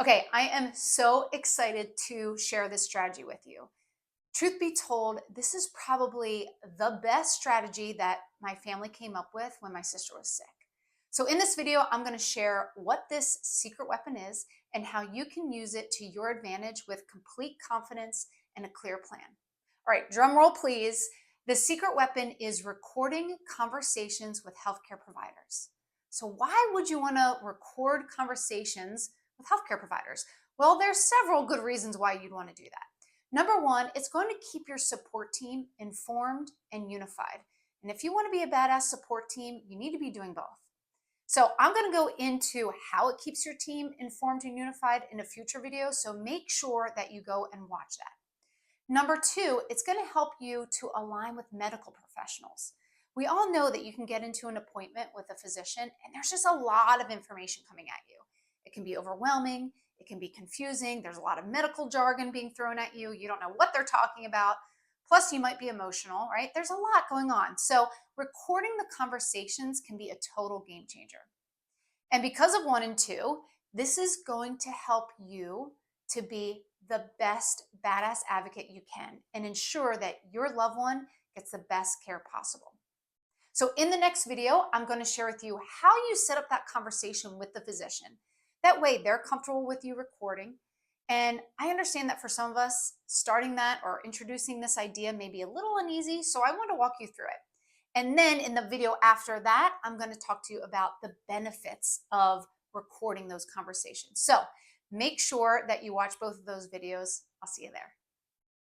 Okay, I am so excited to share this strategy with you. Truth be told, this is probably the best strategy that my family came up with when my sister was sick. So, in this video, I'm going to share what this secret weapon is and how you can use it to your advantage with complete confidence and a clear plan. All right, drum roll, please. The secret weapon is recording conversations with healthcare providers. So, why would you want to record conversations with healthcare providers? Well, there's several good reasons why you'd want to do that. Number one, it's going to keep your support team informed and unified. And if you want to be a badass support team, you need to be doing both. So I'm going to go into how it keeps your team informed and unified in a future video. So make sure that you go and watch that. Number two, it's going to help you to align with medical professionals. We all know that you can get into an appointment with a physician and there's just a lot of information coming at you. It can be overwhelming, it can be confusing, there's a lot of medical jargon being thrown at you, you don't know what they're talking about. Plus, you might be emotional, right? There's a lot going on. So, recording the conversations can be a total game changer. And because of one and two, this is going to help you to be the best badass advocate you can and ensure that your loved one gets the best care possible. So, in the next video, I'm going to share with you how you set up that conversation with the physician. That way, they're comfortable with you recording. And I understand that for some of us, starting that or introducing this idea may be a little uneasy. So, I want to walk you through it. And then in the video after that, I'm going to talk to you about the benefits of recording those conversations. So, make sure that you watch both of those videos. I'll see you there.